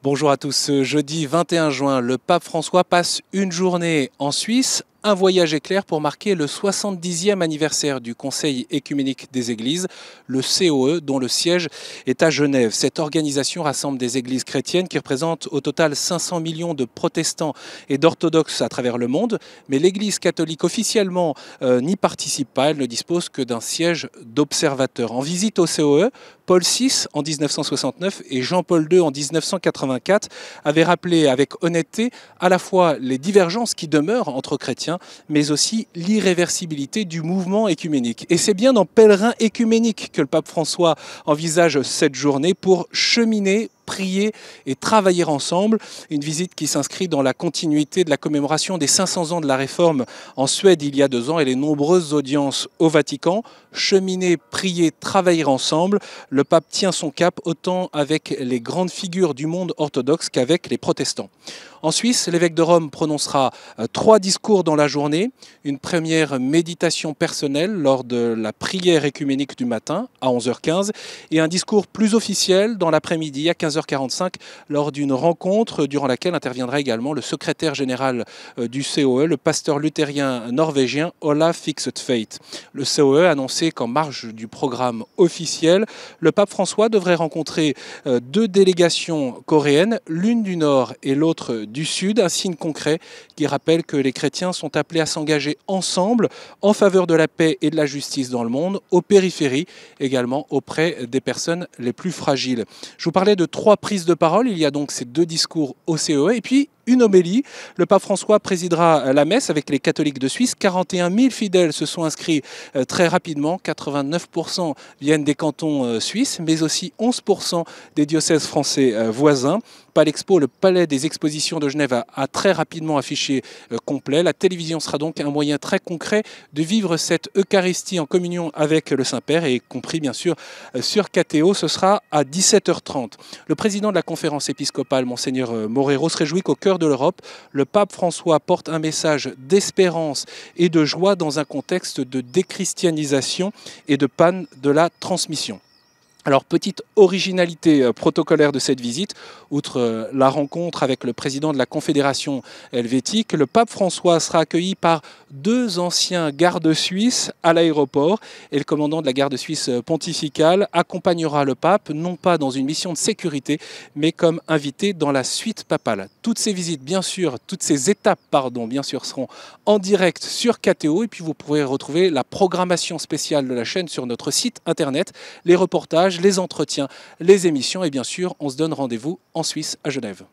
Bonjour à tous. Ce jeudi 21 juin, le pape François passe une journée en Suisse. Un voyage éclair pour marquer le 70e anniversaire du Conseil écuménique des Églises, le COE, dont le siège est à Genève. Cette organisation rassemble des églises chrétiennes qui représentent au total 500 millions de protestants et d'orthodoxes à travers le monde. Mais l'Église catholique officiellement n'y participe pas. Elle ne dispose que d'un siège d'observateur. En visite au COE, Paul VI en 1969 et Jean-Paul II en 1984 avaient rappelé avec honnêteté à la fois les divergences qui demeurent entre chrétiens, mais aussi l'irréversibilité du mouvement écuménique. Et c'est bien en pèlerin écuménique que le pape François envisage cette journée pour cheminer, prier et travailler ensemble. Une visite qui s'inscrit dans la continuité de la commémoration des 500 ans de la Réforme en Suède il y a 2 ans et les nombreuses audiences au Vatican. Cheminer, prier, travailler ensemble. Le pape tient son cap autant avec les grandes figures du monde orthodoxe qu'avec les protestants. En Suisse, l'évêque de Rome prononcera 3 discours dans la journée. Une première méditation personnelle lors de la prière écuménique du matin à 11h15 et un discours plus officiel dans l'après-midi à 15h45 lors d'une rencontre durant laquelle interviendra également le secrétaire général du COE, le pasteur luthérien norvégien Olaf Fiksefeit. Le COE a annoncé qu'en marge du programme officiel, le pape François devrait rencontrer 2 délégations coréennes, l'une du Nord et l'autre du Sud, un signe concret qui rappelle que les chrétiens sont appelés à s'engager ensemble en faveur de la paix et de la justice dans le monde, aux périphéries, également auprès des personnes les plus fragiles. Je vous parlais de 3 prises de parole, il y a donc ces 2 discours au COE et puis une homélie. Le pape François présidera la messe avec les catholiques de Suisse. 41 000 fidèles se sont inscrits très rapidement. 89% viennent des cantons suisses, mais aussi 11% des diocèses français voisins. Palexpo, le palais des expositions de Genève, a très rapidement affiché complet. La télévision sera donc un moyen très concret de vivre cette Eucharistie en communion avec le Saint-Père, et y compris bien sûr sur KTO. Ce sera à 17h30. Le président de la conférence épiscopale, Monseigneur Morero, se réjouit qu'au cœur de l'Europe, le pape François porte un message d'espérance et de joie dans un contexte de déchristianisation et de panne de la transmission. Alors, petite originalité protocolaire de cette visite, outre la rencontre avec le président de la Confédération helvétique, le pape François sera accueilli par 2 anciens gardes suisses à l'aéroport et le commandant de la garde suisse pontificale accompagnera le pape, non pas dans une mission de sécurité, mais comme invité dans la suite papale. Toutes ces visites, bien sûr, toutes ces étapes, bien sûr, seront en direct sur KTO et puis vous pourrez retrouver la programmation spéciale de la chaîne sur notre site internet, les reportages, les entretiens, les émissions et bien sûr, on se donne rendez-vous en Suisse, à Genève.